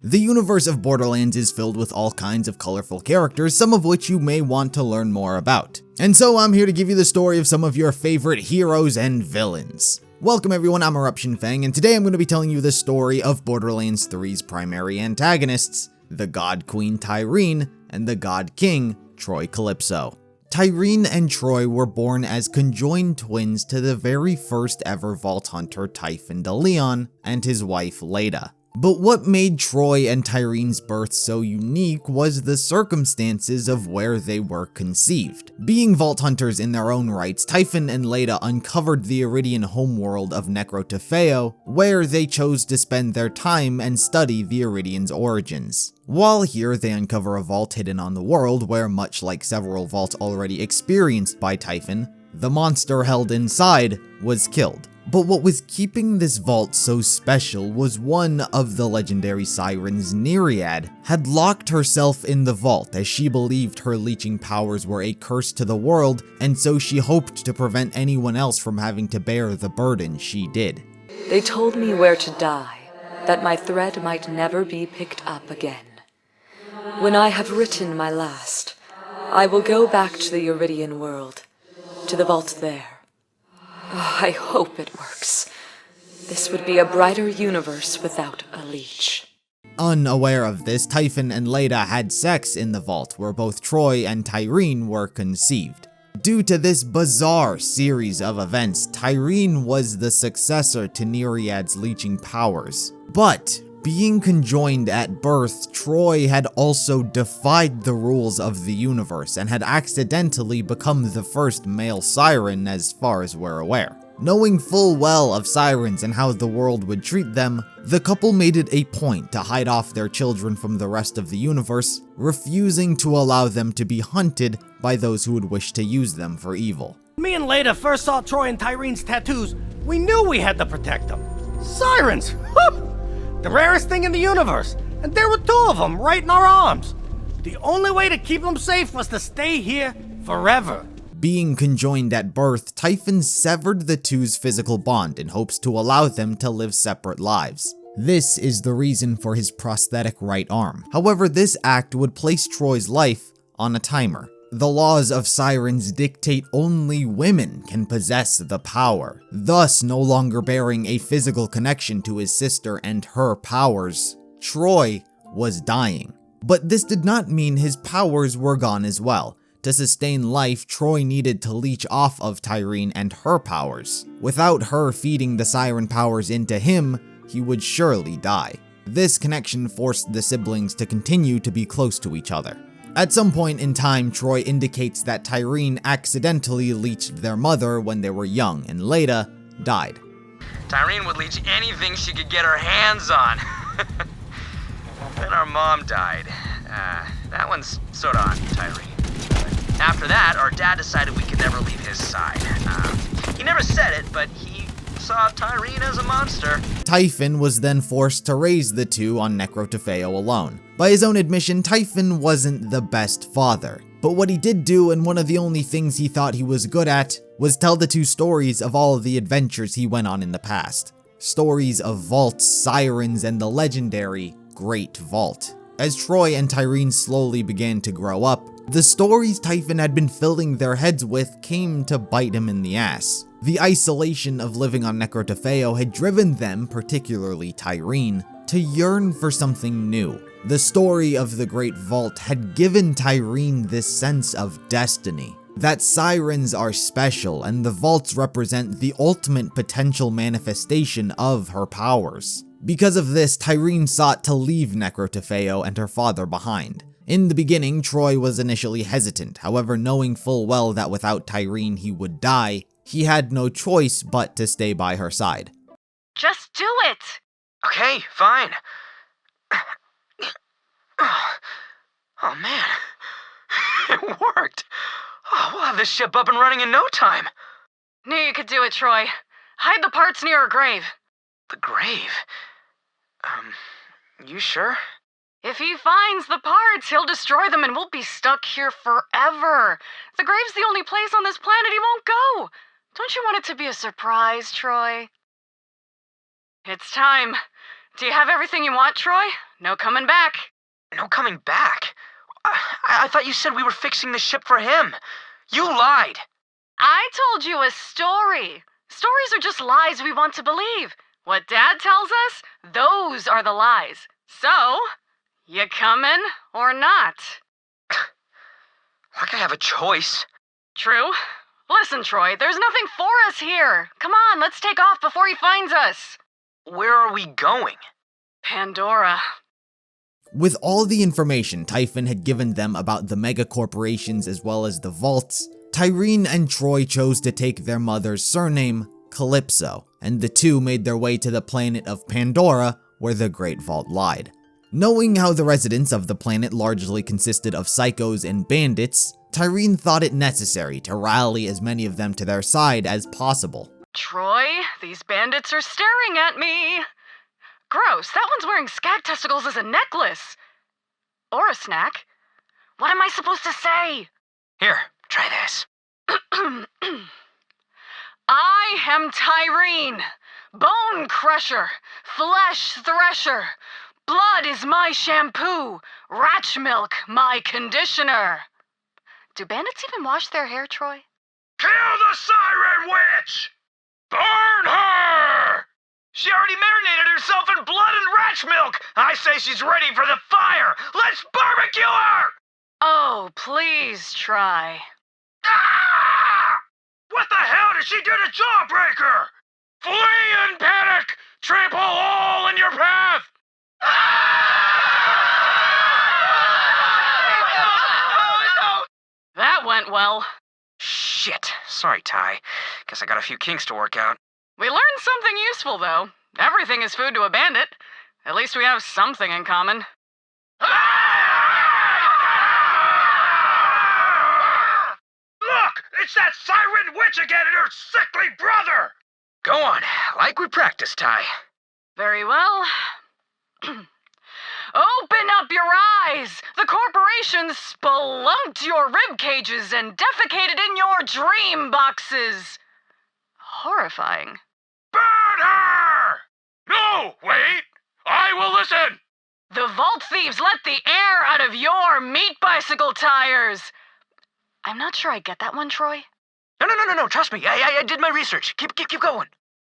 The universe of Borderlands is filled with all kinds of colorful characters, some of which you may want to learn more about. And so I'm here to give you the story of some of your favorite heroes and villains. Welcome everyone, I'm EruptionFang, and today I'm going to be telling you the story of Borderlands 3's primary antagonists, the God Queen Tyreen and the God King Troy Calypso. Tyreen and Troy were born as conjoined twins to the very first ever Vault Hunter Typhon DeLeon and his wife Leda. But what made Troy and Tyreen's birth so unique was the circumstances of where they were conceived. Being Vault Hunters in their own rights, Typhon and Leda uncovered the Iridian homeworld of Necrotafeo, where they chose to spend their time and study the Iridian's origins. While here, they uncover a vault hidden on the world where, much like several vaults already experienced by Typhon, the monster held inside was killed. But what was keeping this vault so special was one of the legendary sirens, Nereid, had locked herself in the vault as she believed her leeching powers were a curse to the world, and so she hoped to prevent anyone else from having to bear the burden she did. They told me where to die, that my thread might never be picked up again. When I have written my last, I will go back to the Iridian world, to the vault there. Oh, I hope it works. This would be a brighter universe without a leech. Unaware of this, Typhon and Leda had sex in the vault where both Troy and Tyreen were conceived. Due to this bizarre series of events, Tyreen was the successor to Nereid's leeching powers. But being conjoined at birth, Troy had also defied the rules of the universe and had accidentally become the first male siren as far as we're aware. Knowing full well of sirens and how the world would treat them, the couple made it a point to hide off their children from the rest of the universe, refusing to allow them to be hunted by those who would wish to use them for evil. Me and Leda first saw Troy and Tyreen's tattoos, we knew we had to protect them. Sirens! Whew! The rarest thing in the universe, and there were two of them right in our arms. The only way to keep them safe was to stay here forever. Being conjoined at birth, Typhon severed the two's physical bond in hopes to allow them to live separate lives. This is the reason for his prosthetic right arm. However, this act would place Troy's life on a timer. The laws of sirens dictate only women can possess the power, thus no longer bearing a physical connection to his sister and her powers. Troy was dying. But this did not mean his powers were gone as well. To sustain life, Troy needed to leech off of Tyreen and her powers. Without her feeding the siren powers into him, he would surely die. This connection forced the siblings to continue to be close to each other. At some point in time, Troy indicates that Tyreen accidentally leeched their mother when they were young, and Leda died. Tyreen would leech anything she could get her hands on. Then our mom died. That one's sorta on Tyreen. After that, our dad decided we could never leave his side. He never said it, but he saw Tyreen as a monster. Typhon was then forced to raise the two on Necrotafeo alone. By his own admission, Typhon wasn't the best father, but what he did do, and one of the only things he thought he was good at, was tell the two stories of all of the adventures he went on in the past. Stories of vaults, sirens, and the legendary Great Vault. As Troy and Tyreen slowly began to grow up, the stories Typhon had been filling their heads with came to bite him in the ass. The isolation of living on Necrotafeo had driven them, particularly Tyreen, to yearn for something new. The story of the Great Vault had given Tyreen this sense of destiny, that sirens are special and the vaults represent the ultimate potential manifestation of her powers. Because of this, Tyreen sought to leave Necrotafeo and her father behind. In the beginning, Troy was initially hesitant, however, knowing full well that without Tyreen he would die, he had no choice but to stay by her side. Just do it! Okay, fine. Oh man, it worked. Oh, we'll have this ship up and running in no time. Knew you could do it, Troy. Hide the parts near her grave. The grave? You sure? If he finds the parts, he'll destroy them and we'll be stuck here forever. The grave's the only place on this planet he won't go. Don't you want it to be a surprise, Troy? It's time. Do you have everything you want, Troy? No coming back. No coming back? I thought you said we were fixing the ship for him. You lied. I told you a story. Stories are just lies we want to believe. What Dad tells us, those are the lies. So, you coming or not? Like I have a choice. True. Listen, Troy, there's nothing for us here. Come on, let's take off before he finds us. Where are we going? Pandora. With all the information Typhon had given them about the mega corporations as well as the vaults, Tyreen and Troy chose to take their mother's surname, Calypso, and the two made their way to the planet of Pandora, where the Great Vault lied. Knowing how the residents of the planet largely consisted of psychos and bandits, Tyreen thought it necessary to rally as many of them to their side as possible. Troy, these bandits are staring at me. Gross, that one's wearing skag testicles as a necklace. Or a snack. What am I supposed to say? Here, try this. I am Tyreen, bone crusher, flesh thresher. Blood is my shampoo, rat milk my conditioner. Do bandits even wash their hair, Troy? Kill the Siren Witch! Burn her! She already marinated herself in blood and rat milk! I say she's ready for the fire! Let's barbecue her! Oh, please try. Ah! What the hell did she do to Jawbreaker? Flee in panic! Trample all in your path! That went well. Shit. Sorry, Ty. Guess I got a few kinks to work out. We learned something useful, though. Everything is food to a bandit. At least we have something in common. Look! It's that Siren Witch again and her sickly brother! Go on. Like we practiced, Ty. Very well. Open up your eyes! The corporations spelunked your rib cages and defecated in your dream boxes. Horrifying. Burn her! No, wait! I will listen! The vault thieves let the air out of your meat bicycle tires! I'm not sure I get that one, Troy. No, trust me. I did my research. Keep going.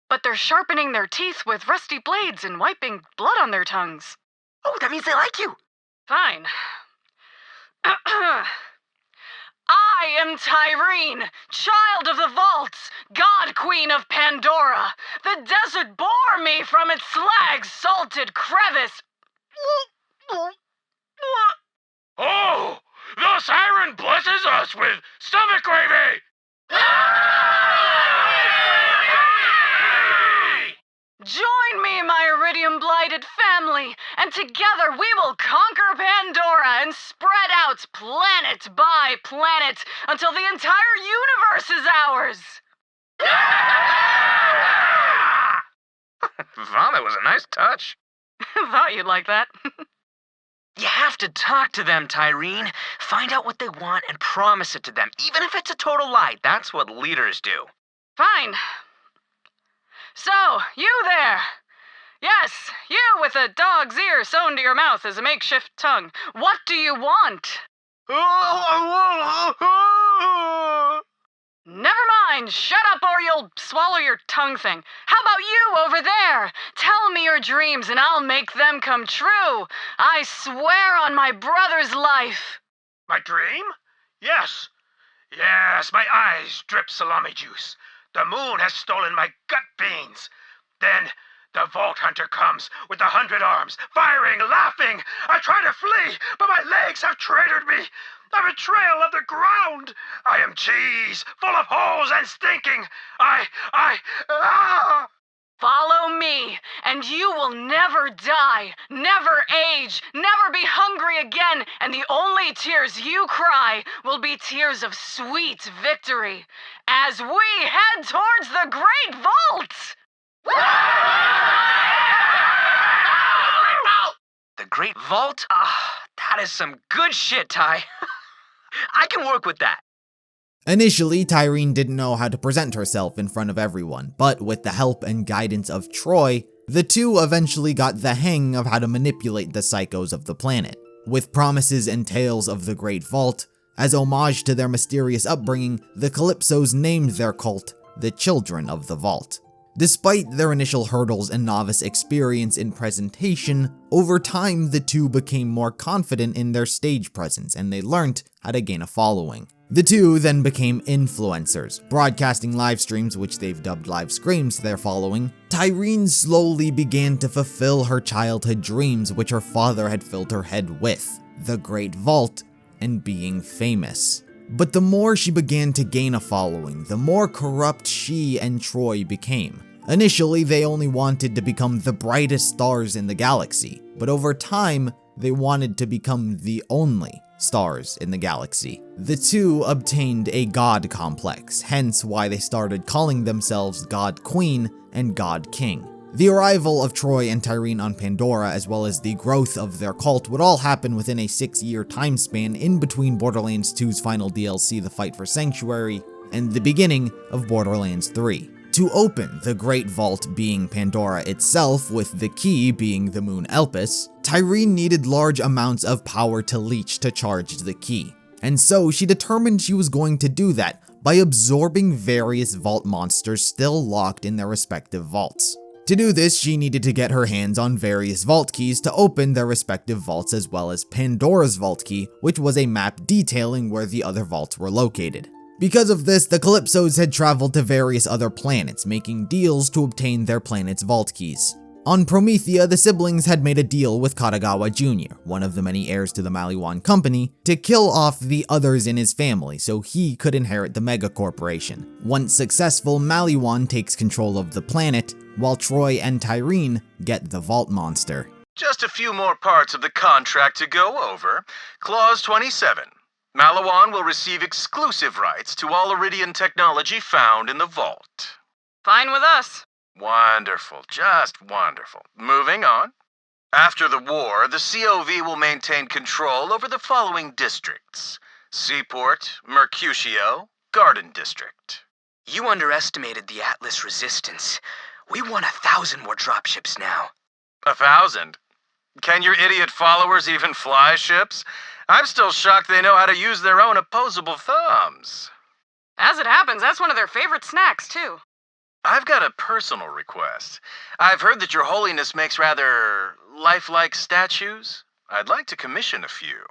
But they're sharpening their teeth with rusty blades and wiping blood on their tongues. Oh, that means they like you. Fine. I am Tyreen, child of the vaults, god queen of Pandora. The desert bore me from its slag-salted crevice. Oh, the siren blesses us with stomach gravy. Join me, my iridium-blighted family, and together we will conquer Pandora and spread out planet by planet until the entire universe is ours! Vomit was a nice touch. Thought you'd like that. You have to talk to them, Tyreen. Find out what they want and promise it to them, even if it's a total lie. That's what leaders do. Fine. So, you there. Yes, you with a dog's ear sewn to your mouth as a makeshift tongue. What do you want? Never mind, shut up or you'll swallow your tongue thing. How about you over there? Tell me your dreams and I'll make them come true. I swear on my brother's life. My dream? Yes. Yes, my eyes drip salami juice. The moon has stolen my gut beans. Then the Vault Hunter comes with 100 arms, firing, laughing. I try to flee, but my legs have traitored me. A betrayal of the ground. I am cheese, full of holes and stinking. Follow me, and you will never die, never age, never be hungry again, and the only tears you cry will be tears of sweet victory as we head towards the Great Vault! The Great Vault? That is some good shit, Ty. I can work with that. Initially, Tyreen didn't know how to present herself in front of everyone, but with the help and guidance of Troy, The two eventually got the hang of how to manipulate the psychos of the planet. With promises and tales of the Great Vault, as homage to their mysterious upbringing, the Calypsos named their cult the Children of the Vault. Despite their initial hurdles and novice experience in presentation, over time the two became more confident in their stage presence and they learned how to gain a following. The two then became influencers, broadcasting live streams which they've dubbed live screams to their following. Tyreen slowly began to fulfill her childhood dreams which her father had filled her head with, the Great Vault and being famous. But the more she began to gain a following, the more corrupt she and Troy became. Initially, they only wanted to become the brightest stars in the galaxy, but over time, they wanted to become the only stars in the galaxy. The two obtained a god complex, hence why they started calling themselves God Queen and God King. The arrival of Troy and Tyreen on Pandora, as well as the growth of their cult, would all happen within a 6-year time span in between Borderlands 2's final DLC, The Fight for Sanctuary, and the beginning of Borderlands 3. To open the Great Vault being Pandora itself, with the key being the moon Elpis, Tyreen needed large amounts of power to leech to charge the key, and so she determined she was going to do that by absorbing various vault monsters still locked in their respective vaults. To do this, she needed to get her hands on various vault keys to open their respective vaults, as well as Pandora's vault key, which was a map detailing where the other vaults were located. Because of this, the Calypsos had traveled to various other planets, making deals to obtain their planet's vault keys. On Promethea, the siblings had made a deal with Katagawa Jr., one of the many heirs to the Maliwan Company, to kill off the others in his family so he could inherit the mega corporation. Once successful, Maliwan takes control of the planet, while Troy and Tyreen get the Vault Monster. Just a few more parts of the contract to go over. Clause 27. Maliwan will receive exclusive rights to all Iridian technology found in the vault. Fine with us. Wonderful, just wonderful. Moving on. After the war, the COV will maintain control over the following districts: Seaport, Mercutio, Garden District. You underestimated the Atlas resistance. We want 1,000 more dropships now. 1,000? Can your idiot followers even fly ships? I'm still shocked they know how to use their own opposable thumbs. As it happens, that's one of their favorite snacks, too. I've got a personal request. I've heard that your holiness makes rather lifelike statues. I'd like to commission a few.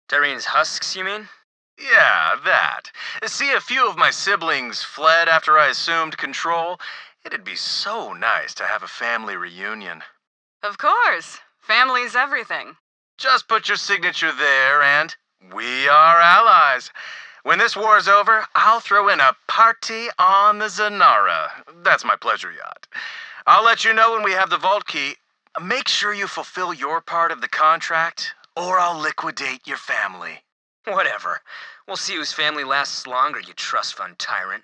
Tyreen's husks, you mean? Yeah, that. See, a few of my siblings fled after I assumed control. It'd be so nice to have a family reunion. Of course. Family's everything. Just put your signature there and we are allies. When this war's over, I'll throw in a party on the Zanara. That's my pleasure yacht. I'll let you know when we have the vault key. Make sure you fulfill your part of the contract, or I'll liquidate your family. Whatever. We'll see whose family lasts longer, you trust fund tyrant.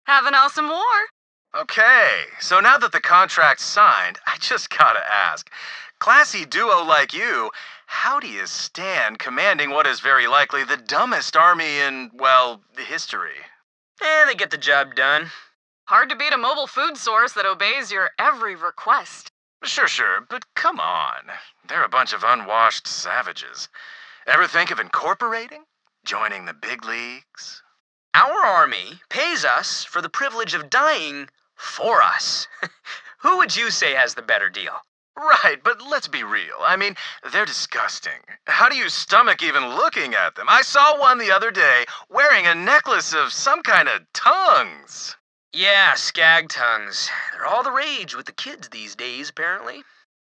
Have an awesome war. Okay, so now that the contract's signed, I just gotta ask. Classy duo like you, how do you stand commanding what is very likely the dumbest army in, well, history? They get the job done. Hard to beat a mobile food source that obeys your every request. Sure, but come on. They're a bunch of unwashed savages. Ever think of incorporating? Joining the big leagues? Our army pays us for the privilege of dying for us. Who would you say has the better deal? Right, but let's be real. I mean, they're disgusting. How do you stomach even looking at them? I saw one the other day wearing a necklace of some kind of tongues. Yeah, skag tongues. They're all the rage with the kids these days, apparently.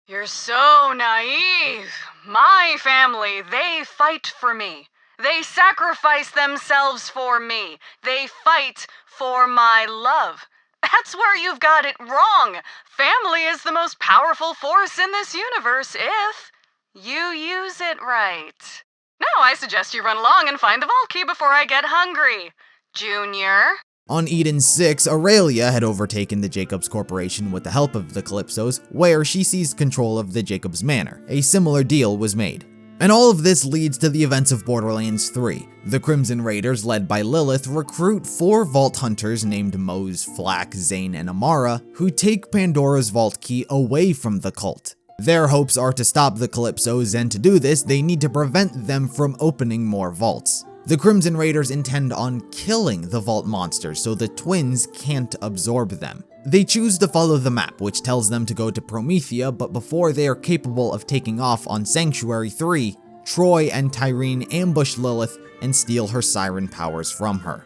You're so naive. My family, they fight for me. They sacrifice themselves for me. They fight for my love. That's where you've got it wrong. Family is the most powerful force in this universe if you use it right. Now I suggest you run along and find the vault key before I get hungry. Junior? On Eden 6, Aurelia had overtaken the Jacobs Corporation with the help of the Calypsos, where she seized control of the Jacobs Manor. A similar deal was made. And all of this leads to the events of Borderlands 3. The Crimson Raiders, led by Lilith, recruit 4 Vault Hunters named Mose, Flack, Zane, and Amara, who take Pandora's Vault Key away from the cult. Their hopes are to stop the Calypsos, and to do this, they need to prevent them from opening more vaults. The Crimson Raiders intend on killing the vault monsters so the twins can't absorb them. They choose to follow the map, which tells them to go to Promethea, but before they are capable of taking off on Sanctuary 3, Troy and Tyreen ambush Lilith and steal her siren powers from her.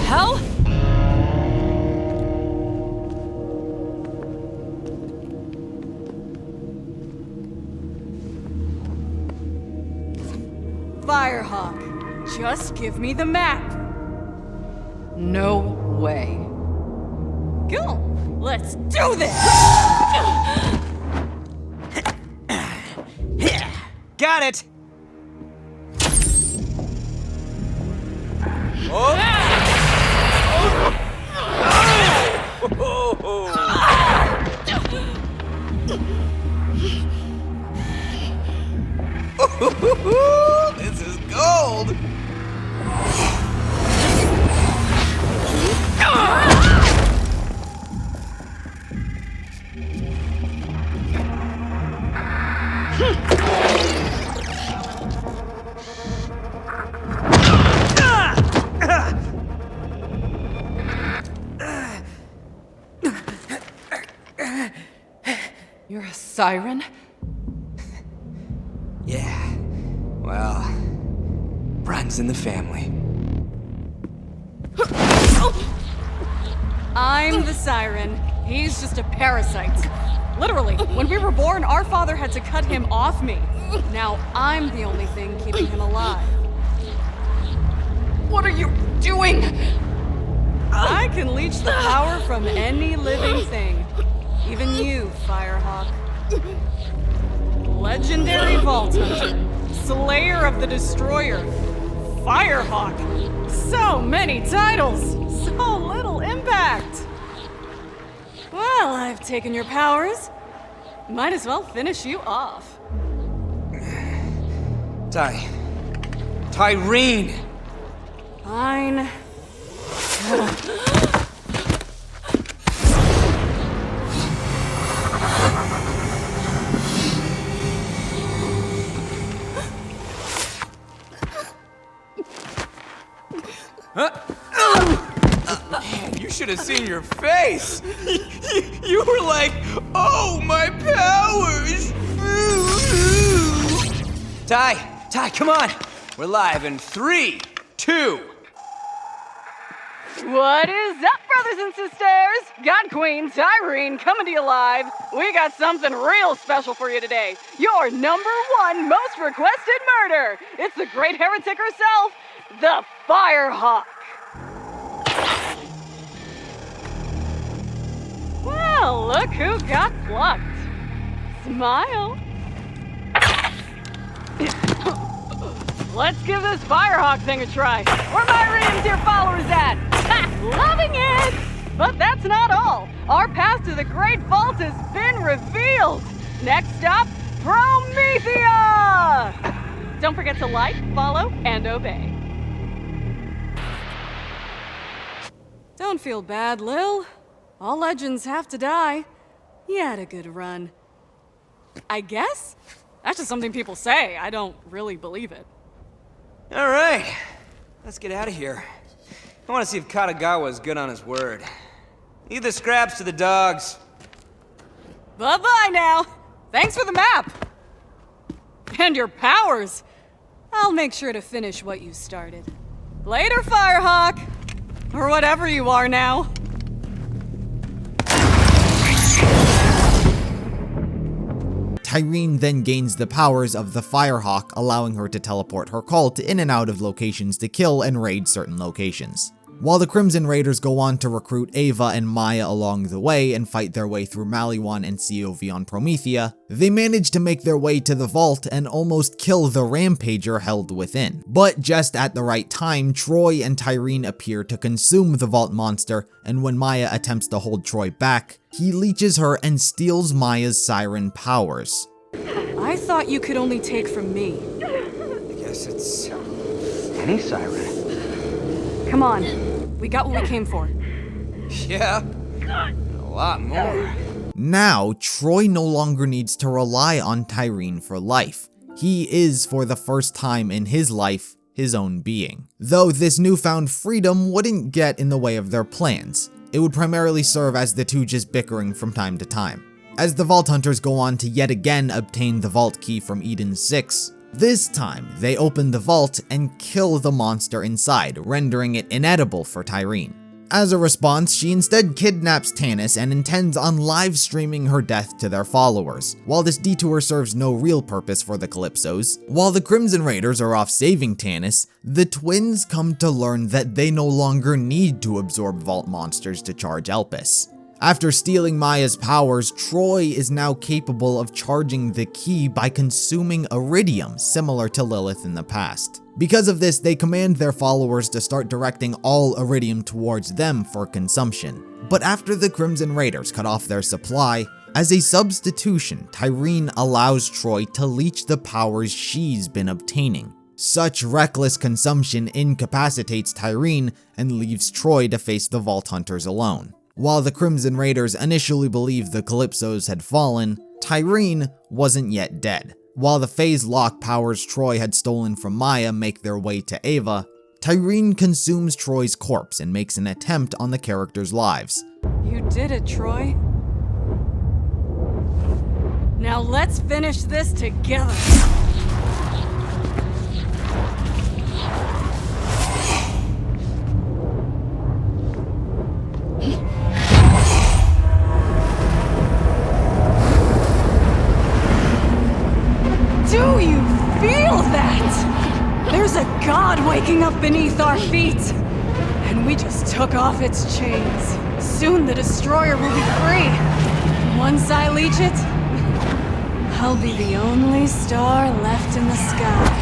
Hell? Firehawk, just give me the map. No way. Go! Let's do this! Got it! This is gold! You're a siren? Yeah, well, runs in the family. I'm the siren. He's just a parasite. Literally, when we were born, our father had to cut him off me. Now I'm the only thing keeping him alive. What are you doing? I can leech the power from any living thing. Even you, Firehawk. Legendary Vault Hunter. Slayer of the Destroyer. Firehawk. So many titles. So little impact. Well, I've taken your powers. Might as well finish you off. Tyreen! Fine. Man, you should have seen your face! You were like, oh, my powers! Ty, come on! We're live in 3, 2. What is up, brothers and sisters? God Queen Tyreen coming to you live. We got something real special for you today. Your #1 most requested murder. It's the great heretic herself, the Firehawk. Well, look who got plucked. Smile. Let's give this Firehawk thing a try. Where my Reams dear followers at? Ha! Loving it! But that's not all. Our path to the Great Vault has been revealed. Next stop, Promethea! Don't forget to like, follow, and obey. Don't feel bad, Lil. All legends have to die. You had a good run. I guess? That's just something people say. I don't really believe it. All right, let's get out of here. I want to see if Katagawa's good on his word. Leave the scraps to the dogs. Bye-bye now. Thanks for the map. And your powers. I'll make sure to finish what you started. Later, Firehawk. Or whatever you are now. Tyreen then gains the powers of the Firehawk, allowing her to teleport her cult in and out of locations to kill and raid certain locations. While the Crimson Raiders go on to recruit Ava and Maya along the way and fight their way through Maliwan and COV on Promethea, they manage to make their way to the vault and almost kill the Rampager held within. But just at the right time, Troy and Tyreen appear to consume the vault monster, and when Maya attempts to hold Troy back, he leeches her and steals Maya's siren powers. I I thought you could only take from me. I guess it's... Any siren. Come on. We got what we came for. Yeah. A lot more. Now, Troy no longer needs to rely on Tyreen for life. He is, for the first time in his life, his own being. Though this newfound freedom wouldn't get in the way of their plans. It would primarily serve as the two just bickering from time to time. As the Vault Hunters go on to yet again obtain the vault key from Eden 6, this time they open the vault and kill the monster inside, rendering it inedible for Tyreen. As a response, she instead kidnaps Tannis and intends on live streaming her death to their followers. While this detour serves no real purpose for the Calypsos, while the Crimson Raiders are off saving Tannis, the twins come to learn that they no longer need to absorb vault monsters to charge Elpis. After stealing Maya's powers, Troy is now capable of charging the key by consuming iridium, similar to Lilith in the past. Because of this, they command their followers to start directing all iridium towards them for consumption. But after the Crimson Raiders cut off their supply, as a substitution, Tyreen allows Troy to leech the powers she's been obtaining. Such reckless consumption incapacitates Tyreen and leaves Troy to face the Vault Hunters alone. While the Crimson Raiders initially believed the Calypsos had fallen, Tyreen wasn't yet dead. While the phase lock powers Troy had stolen from Maya make their way to Ava, Tyreen consumes Troy's corpse and makes an attempt on the characters' lives. You did it, Troy. Now let's finish this together. Do you feel that? There's a god waking up beneath our feet. And we just took off its chains. Soon the destroyer will be free. Once I leech it, I'll be the only star left in the sky.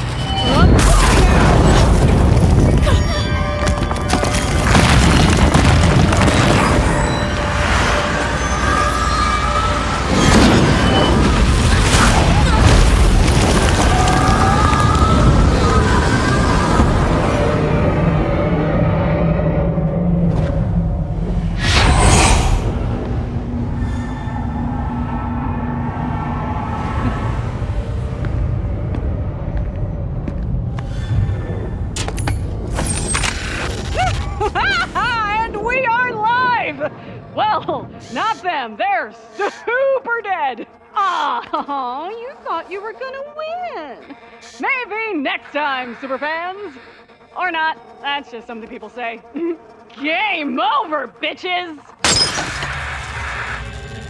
Well, not them. They're super dead. Oh, you thought you were gonna win. Maybe next time, superfans. Or not. That's just something people say. Game over, bitches!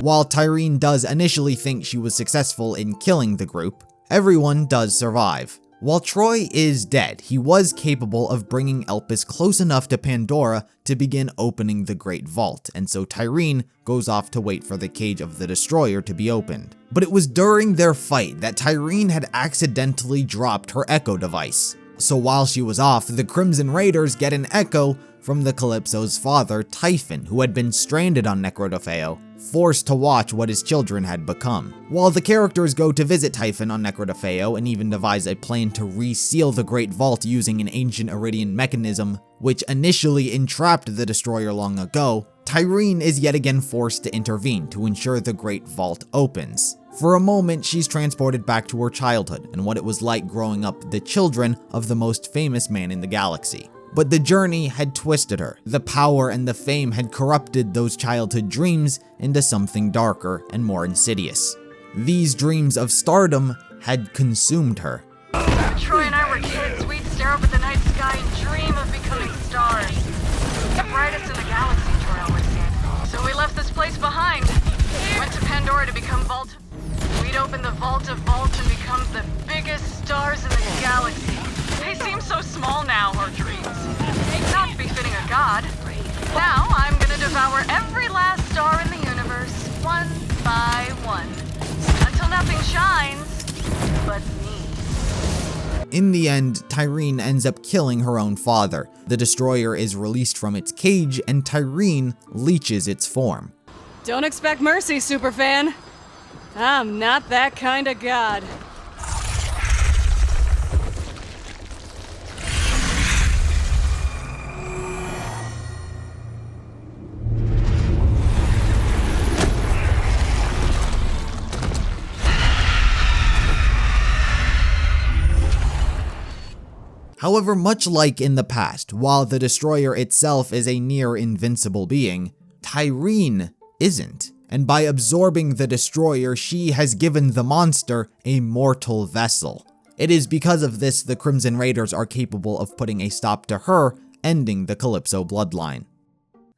While Tyreen does initially think she was successful in killing the group, everyone does survive. While Troy is dead, he was capable of bringing Elpis close enough to Pandora to begin opening the Great Vault, and so Tyreen goes off to wait for the cage of the Destroyer to be opened. But it was during their fight that Tyreen had accidentally dropped her Echo device. So while she was off, the Crimson Raiders get an echo from the Calypso's father, Typhon, who had been stranded on Necrodofeo, forced to watch what his children had become. While the characters go to visit Typhon on Necrodofeo and even devise a plan to reseal the Great Vault using an ancient Iridian mechanism, which initially entrapped the Destroyer long ago, Tyreen is yet again forced to intervene to ensure the Great Vault opens. For a moment, she's transported back to her childhood and what it was like growing up the children of the most famous man in the galaxy. But the journey had twisted her. The power and the fame had corrupted those childhood dreams into something darker and more insidious. These dreams of stardom had consumed her. When Troy and I were kids, we'd stare up at the night sky and dream of becoming stars. The brightest in the galaxy, Troy always said. So we left this place behind. Went to Pandora to become Vault. We'd open the Vault of Vaults and become the biggest stars in the galaxy. They seem so small now, our dreams. Not befitting a god. Now I'm gonna devour every last star in the universe, one by one. Until nothing shines but me. In the end, Tyreen ends up killing her own father. The Destroyer is released from its cage and Tyreen leeches its form. Don't expect mercy, superfan. I'm not that kind of god. However, much like in the past, while the Destroyer itself is a near invincible being, Tyreen isn't. And by absorbing the Destroyer, she has given the monster a mortal vessel. It is because of this the Crimson Raiders are capable of putting a stop to her, ending the Calypso bloodline.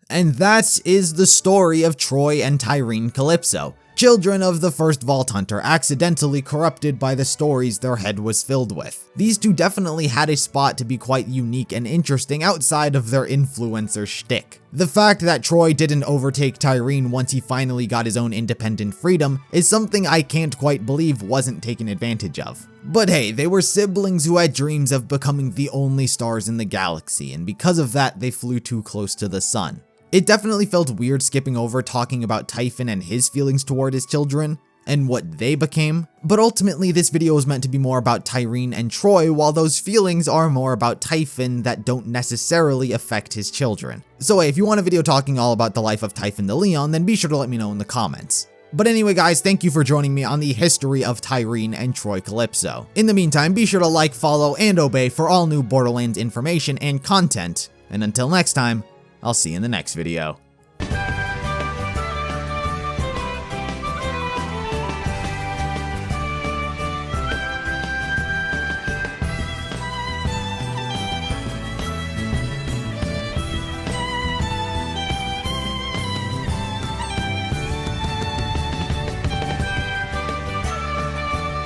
And that is the story of Troy and Tyreen Calypso, children of the first Vault Hunter accidentally corrupted by the stories their head was filled with. These two definitely had a spot to be quite unique and interesting outside of their influencer shtick. The fact that Troy didn't overtake Tyreen once he finally got his own independent freedom is something I can't quite believe wasn't taken advantage of. But hey, they were siblings who had dreams of becoming the only stars in the galaxy, and because of that, they flew too close to the sun. It definitely felt weird skipping over talking about Typhon and his feelings toward his children, and what they became, but ultimately this video is meant to be more about Tyreen and Troy, while those feelings are more about Typhon that don't necessarily affect his children. So hey, if you want a video talking all about the life of Typhon the Leon, then be sure to let me know in the comments. But anyway guys, thank you for joining me on the history of Tyreen and Troy Calypso. In the meantime, be sure to like, follow, and obey for all new Borderlands information and content, and until next time, I'll see you in the next video.